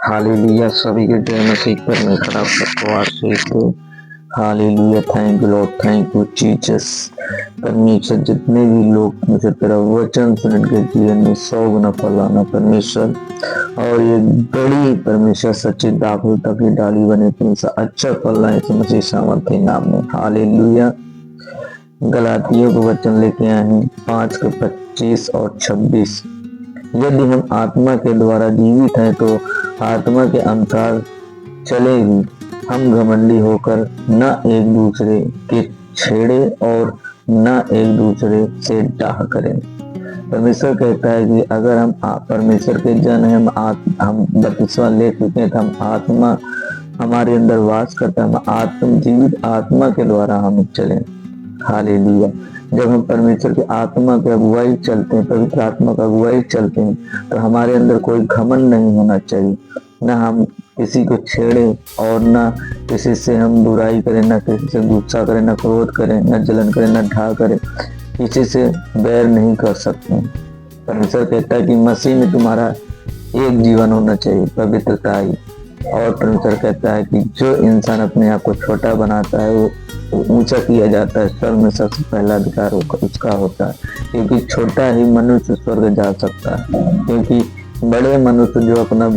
Hallelujah. सभी के जय मसीह परमेश्वर आप सबको आशीष दे। Hallelujah. Thank you lord, thank you Jesus. परमेश्वर जितने भी लोग मुझे तेरा वचन सुन के जीवन में 100 गुना फलाना परमेश्वर, और ये बड़ी परमेश्वर सच्ची दाखुलता की डाली बने तुमसे अच्छा फलना है मसीह सामर्थ्य नाम में। हालेलुया। गलातियों को वचन लेके आए हैं 5:25 और 26। यदि हम आत्मा के द्वारा जीवित हैं तो आत्मा के अनुसार चलेगी। हम घमंडी होकर न एक दूसरे के छेड़े और न एक दूसरे से डाह करें। परमेश्वर कहता है कि अगर हम परमेश्वर के जन हैं, हम बपतिस्मा ले चुके हैं, तो हम आत्मा हमारे अंदर वास करता है, हम आत्म जीवित आत्मा के द्वारा हम चलें। हालेलुया। जब हम परमेश्वर की आत्मा की अगुवाई चलते हैं, पवित्र आत्मा का अगुवाई चलते हैं, तो हमारे अंदर कोई घमंड नहीं होना चाहिए। न हम किसी को छेड़े और न किसी से हम बुराई करें, न किसी से गुस्सा करें, न क्रोध करें, न जलन करें, न ढा करें, किसी से बैर नहीं कर सकते। परमेश्वर कहता है कि मसीह में तुम्हारा एक जीवन होना चाहिए, पवित्रता ही। और परमेश्वर कहता है कि जो इंसान अपने आप को छोटा बनाता है वो ऊंचा किया जाता है। स्वर्ग में सबसे पहला अधिकार उसका होता है, क्योंकि छोटा ही मनुष्य स्वर्ग जा सकता है। क्योंकि बड़े मनुष्य जो अपना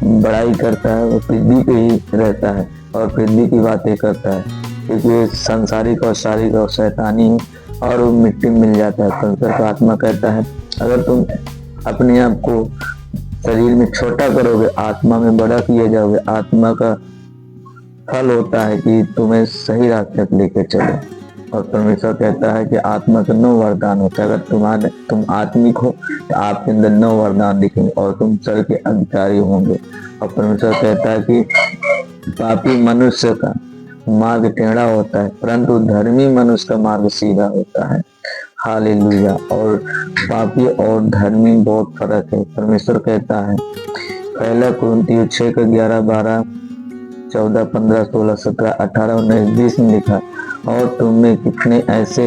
बड़ाई करता है वो पृथ्वी पे ही रहता है और पृथ्वी की बातें करता है, क्योंकि संसारिक और शारीरिक और शैतानी है और वो मिट्टी में मिल जाता है। परमेश्वर का आत्मा कहता है अगर तुम अपने आप को शरीर में छोटा करोगे, आत्मा में बड़ा किए जाओगे, आत्मा का फल होता है कि तुम्हें सही रास्ते पर लेके चले। और परमेश्वर कहता है कि आत्मा का 9 वरदान होता है। अगर तुम आत्मिक हो तो आपके अंदर 9 वरदान दिखेंगे और तुम स्वर्ग के अधिकारी होंगे। और परमेश्वर कहता है कि पापी मनुष्य का मार्ग टेढ़ा होता है, परंतु धर्मी मनुष्य का मार्ग सीधा होता है। हालेलुया। और पापी और धर्मी बहुत फर्क है। परमेश्वर कहता है 1 कुरिन्थियों 6:11-12, 14, 15, 16, 17, 18, 19, 20 में लिखा, और तुम में कितने ऐसे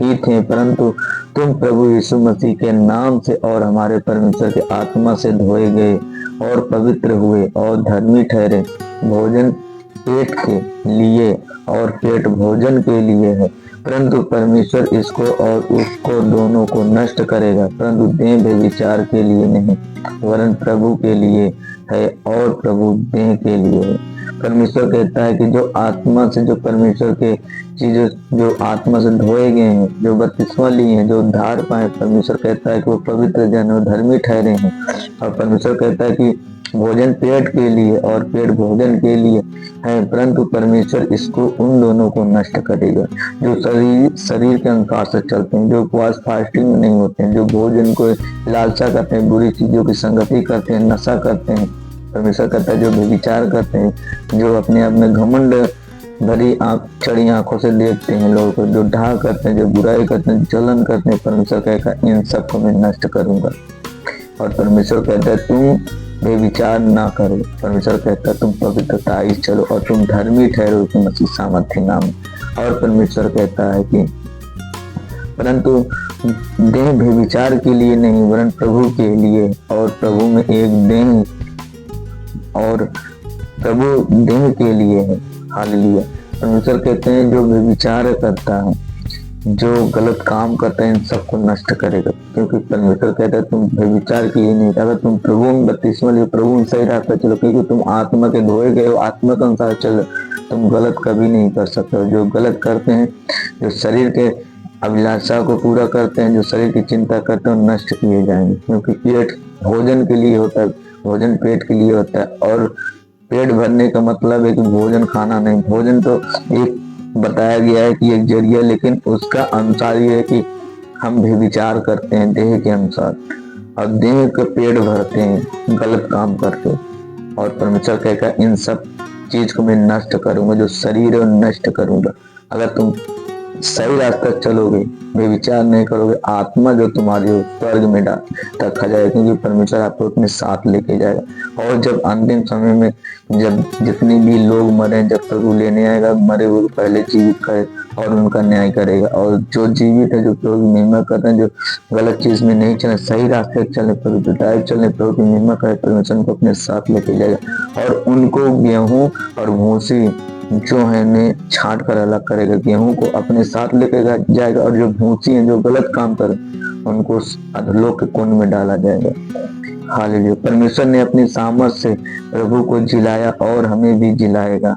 ही थे, परंतु तुम प्रभु यीशु मसीह के नाम से और हमारे परमेश्वर के आत्मा से धोए गए और पवित्र हुए और धर्मी ठहरे। भोजन पेट के लिए और पेट भोजन के लिए है, परंतु परमेश्वर इसको और उसको दोनों को नष्ट करेगा। परंतु देह व्यभिचार के लिए नहीं, वरन प्रभु के लिए है और प्रभु देह के लिए है। परमेश्वर कहता है कि जो आत्मा से, जो परमेश्वर के चीजें, जो आत्मा से धोए गए हैं, जो बपतिस्मा लिए हैं, जो उद्धार पाए, परमेश्वर कहता है कि वो पवित्र जन और धर्मी ठहरे हैं। और परमेश्वर कहता है कि भोजन पेट के लिए और पेट भोजन के लिए है, परंतु परमेश्वर इसको उन दोनों को नष्ट करेगा जो शरीर के अनुसार से चलते हैं, जो उपवास फास्टिंग में नहीं होते हैं, जो भोजन को लालसा करते हैं, बुरी चीजों की संगति करते हैं, नशा करते हैं। परमेश्वर कहता है जो व्यभिचार करते हैं, जो अपने आप में घमंड भरी चढ़ी आंखों से देखते हैं लोगों को, जो ढा करते हैं, जो बुराई करते हैं, जलन करते हैं, परमेश्वर कहता है इन सबको मैं नष्ट करूंगा। और परमेश्वर कहता है तुम बेविचार ना करो। परमेश्वर कहता है तुम पवित्रता ही चलो और तुम धर्मी ठहरो कि मसीह सामर्थ्य नाम। और परमेश्वर कहता है कि परंतु देह बेविचार के लिए नहीं, वरन प्रभु के लिए, और प्रभु में एक देह और प्रभु देह के लिए है। हालेलुया। परमेश्वर कहते हैं जो बेविचार करता है, जो गलत काम करता है, इन सबको नष्ट करेगा। क्योंकि परमेश्वर कहता है तुम बेविचार के लिए नहीं, अगर तुम प्रभु में बपतिस्मा लिए, प्रभु में सही रास्ता चलो, क्योंकि तुम आत्मा के धोए गए हो, आत्मा के अनुसार चलो, तुम गलत कभी नहीं कर सकते। जो गलत करते हैं, जो शरीर के अभिलाषा को पूरा करते हैं, जो शरीर की चिंता करते हैं, नष्ट किए जाएंगे। क्योंकि पेट भोजन के लिए होता है, भोजन पेट के लिए होता है, और पेट भरने का मतलब है कि भोजन खाना नहीं। भोजन तो एक बताया गया है कि एक जरिया, लेकिन उसका अनुसार ये है कि हम भी विचार करते हैं देह के अनुसार, और देह का पेट भरते हैं गलत काम करके। और परमेश्वर कहकर इन सब चीज को मैं नष्ट करूंगा, जो शरीर है नष्ट करूंगा। अगर तुम सही रास्ता चलोगे, बेविचार नहीं करोगे, आत्मा जो तुम्हारी हो स्वर्ग में रखा जाएगा, क्योंकि परमेश्वर आपको अपने साथ लेके जाएगा। और जब अंतिम समय में जब जितने भी लोग मरे, जब प्रभु लेने आएगा, मरे हुए पहले जीवित करे और उनका न्याय करेगा। और जो जीवित है, जो प्रभु की महिमा करते हैं, जो गलत चीज में नहीं चले, सही रास्ते चले, प्रभु डायरेक्ट चले, प्रभु की महिमा करे, परमेश्वर उनको अपने साथ लेके जाएगा। और उनको गेहूं और भूसी जो है ने छांट कर अलग करेगा, गेहूं को अपने साथ लेके जाएगा, और जो भूसी है, जो गलत काम करे, उनको अधोलोक के कुंड में डाला जाएगा। हालेलुया। परमेश्वर ने अपनी सामर्थ से प्रभु को जिलाया और हमें भी जिलाएगा।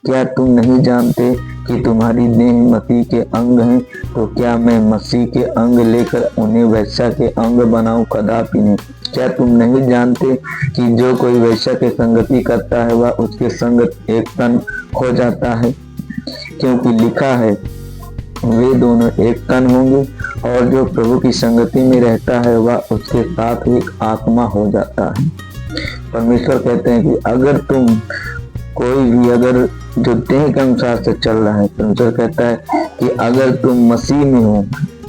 क्या तुम नहीं जानते कि तुम्हारी देह मसीह के अंग हैं? तो क्या मैं मसीह के अंग लेकर उन्हें वैसा के अंग बनाऊं? कदापि नहीं। क्या तुम नहीं जानते कि जो कोई वैश्या के संगति करता है वह उसके संगत एक तन हो जाता है? क्योंकि लिखा है, वे दोनों एक तन होंगे। और जो प्रभु की संगति में रहता है वह उसके साथ एक आत्मा हो जाता है। परमेश्वर कहते हैं कि अगर तुम कोई भी अगर जो देह के अनुसार से चल रहा है, परमेश्वर कहता है कि अगर तुम मसीह में हो,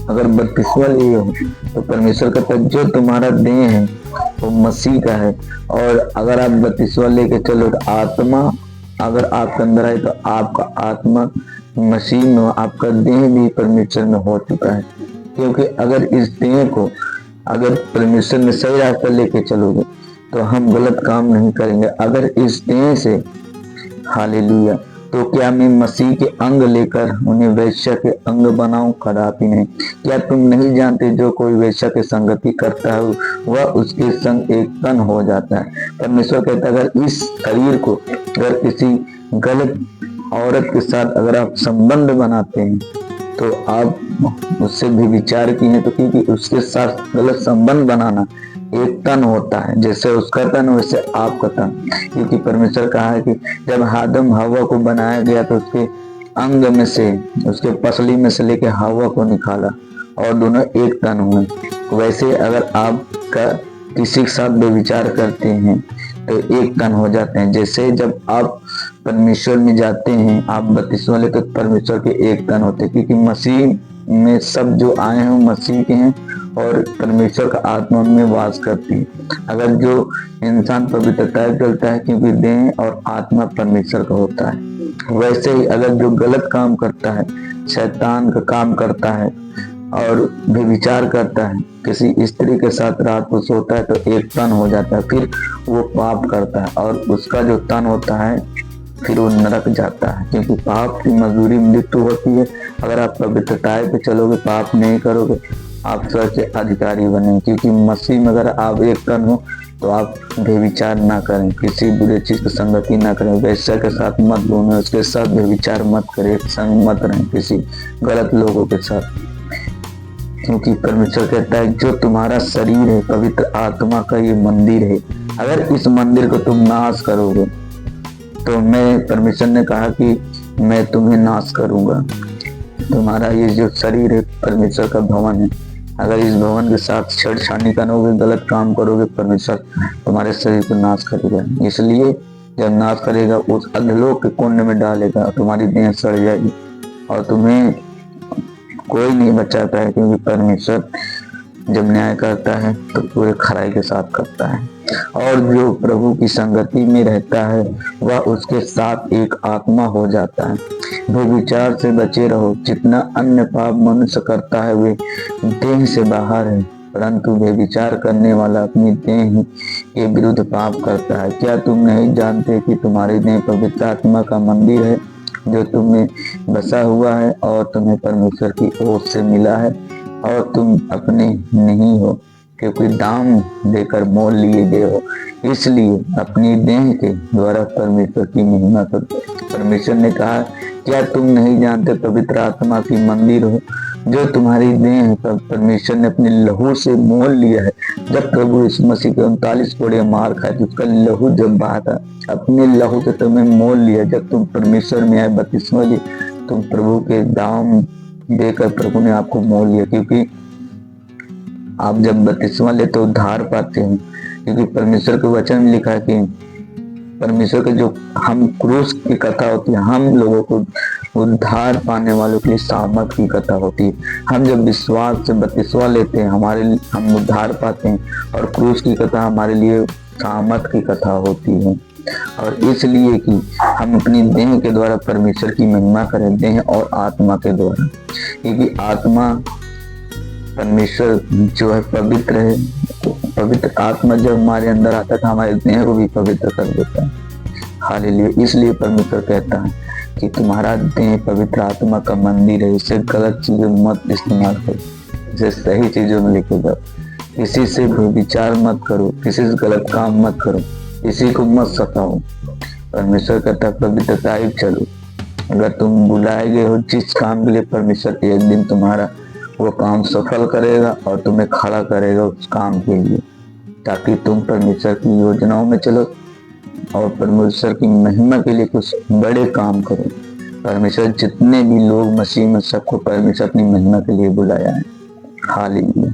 अगर बपतिस्मा लिए हो, तो परमेश्वर कहता है जो तुम्हारा देह है वो मसीह का है। और अगर आप बपतिस्मा लेके चलो तो आत्मा अगर आपके अंदर आए तो आपका आत्मा मसीह में, आपका देह भी परमेश्वर में हो चुका है। क्योंकि अगर इस देह को अगर परमेश्वर में सही रास्ता लेके चलोगे तो हम गलत काम नहीं करेंगे। अगर इस देह से, हालेलुया, तो क्या मैं मसीह के अंग लेकर उन्हें वैश्या के अंग बनाऊं? कदापि नहीं। क्या तुम नहीं जानते जो कोई वैश्या के संगति करता है वह उसके संग एक तन हो जाता है? परमेश्वर कहता है अगर इस शरीर को अगर किसी गलत औरत के साथ अगर आप संबंध बनाते हैं तो आप उससे भी विचार किए हैं, तो क्योंकि उसके साथ गलत संबंध बनाना एक तन होता है, जैसे उसका तन वैसे आपका तन। क्योंकि परमेश्वर कहा है कि जब आदम हवा को बनाया गया तो उसके अंग में से, उसके पसली में से लेके हवा को निकाला और दोनों एक तन हुए। वैसे अगर आप किसी के साथ बेविचार करते हैं तो एक तन हो जाते हैं। जैसे जब आप परमेश्वर में जाते हैं, आप बपतिस्मा लेते तो परमेश्वर के एक तन होते हैं, क्योंकि मसीह में सब जो आए हैं मसीह के हैं और परमेश्वर का आत्मा में वास करती है। अगर जो इंसान पवित्रता चलता है, क्योंकि देह और आत्मा परमेश्वर का होता है। वैसे ही अगर जो गलत काम करता है, शैतान का काम करता है और भी विचार करता है, किसी स्त्री के साथ रात को सोता है तो एक तन हो जाता है, फिर वो पाप करता है और उसका जो तन होता है फिर वो नरक जाता है। क्योंकि पाप की मजदूरी मृत्यु होती है। अगर आप पवित्रताएं पे चलोगे, पाप नहीं करोगे, आप स्वर्ग के अधिकारी बनेंगे। क्योंकि मसीह में अगर आप एक तन हो तो आप बेविचार ना करें, किसी बुरे चीज की संगति ना करें, वैश्या के साथ मत घूमें, उसके साथ बेविचार मत करें, संग मत रहें किसी गलत लोगों के साथ। क्योंकि परमेश्वर कहता है जो तुम्हारा शरीर है पवित्र आत्मा का ये मंदिर है, अगर इस मंदिर को तुम नाश करोगे तो मैं, परमेश्वर ने कहा कि मैं तुम्हें नाश करूंगा। तुम्हारा ये जो शरीर है परमेश्वर का भवन है, अगर इस भवन के साथ छेड़छाड़ी करोगे, गलत काम करोगे, परमेश्वर तुम्हारे शरीर को नाश करेगा। इसलिए जब नाश करेगा उस अधोलोक के कुंड में डालेगा, तुम्हारी देह सड़ जाएगी और तुम्हें कोई नहीं बचाता है। क्योंकि परमेश्वर जब न्याय करता है तो पूरे खराई के साथ करता है। और जो प्रभु की संगति में रहता है वह उसके साथ एक आत्मा हो जाता है। व्यभिचार से बचे रहो। जितना अन्य पाप मनुष्य करता है वे देह से बाहर है, परंतु व्यभिचार करने वाला अपनी देह के विरुद्ध पाप करता है। क्या तुम नहीं जानते कि तुम्हारी देह पवित्र आत्मा का मंदिर है जो तुम्हें बसा हुआ है और तुम्हें परमेश्वर की ओर से मिला है और तुम अपने नहीं हो, क्योंकि दाम देकर मोल लिए गए हो। इसलिए अपनी देह के द्वारा परमेश्वर की महिमा करो। परमेश्वर ने कहा, क्या तुम नहीं जानते पवित्र आत्मा की मंदिर हो जो तुम्हारी देह है, परमेश्वर ने अपने लहू से मोल लिया है। जब प्रभु यीशु मसीह के 39 कोड़े मार खाए तो उसका लहू जब बहा, अपने लहू से तुम्हें मोल लिया। जब तुम परमेश्वर में आए, बपतिस्मा लिए, तुम प्रभु के दाम देकर प्रभु ने आपको मोल लिया। क्योंकि आप जब बपतिस्मा लेते तो उद्धार पाते हो। क्योंकि परमेश्वर के वचन में लिखा है कि परमेश्वर के जो हम क्रूस की कथा होती है, हम लोगों को उद्धार पाने वालों के लिए सामर्थ की कथा होती है। हम जब विश्वास से बपतिस्मा लेते हैं हम उद्धार पाते हैं, और क्रूस की कथा हमारे लिए सामर्थ की कथा होती है। और इसलिए कि हम अपनी देह के द्वारा परमेश्वर की महिमा करें, देह और आत्मा के द्वारा, क्योंकि आत्मा परमेश्वर जो है पवित्र है। पवित्र आत्मा जब हमारे अंदर आता है तो हमारे देह को भी पवित्र कर देता है। हालेलुया। इसलिए परमेश्वर कहता है कि तुम्हारा देह पवित्र आत्मा का मंदिर है, इसे गलत चीजों में मत इस्तेमाल करो, इसे सही चीजों में लेके जाओ। किसी से विचार मत करो, किसी से गलत काम मत करो, किसी को मत सताओ। परमेश्वर कहता पवित्रता ही चलो। अगर तुम बुलाए गए हो जिस काम के लिए, परमेश्वर एक दिन तुम्हारा वो काम सफल करेगा और तुम्हें खड़ा करेगा उस काम के लिए, ताकि तुम परमेश्वर की योजनाओं में चलो और परमेश्वर की महिमा के लिए कुछ बड़े काम करो। परमेश्वर जितने भी लोग मसीह में, सबको परमेश्वर अपनी महिमा के लिए बुलाया है। हालेलुया।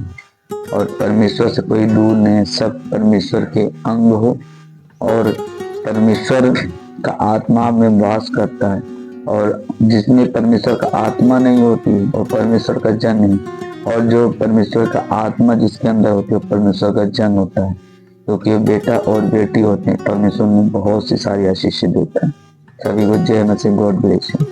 और परमेश्वर से कोई दूर नहीं, सब परमेश्वर के अंग हो, और परमेश्वर का आत्मा में वास करता है। और जिसमें परमेश्वर का आत्मा नहीं होती और परमेश्वर का जन नहीं, और जो परमेश्वर का आत्मा जिसके अंदर होती है परमेश्वर का जन होता है, क्योंकि तो बेटा और बेटी होते हैं। परमेश्वर में बहुत सी सारी आशीष देता है। सभी को जय मसीह। God bless you.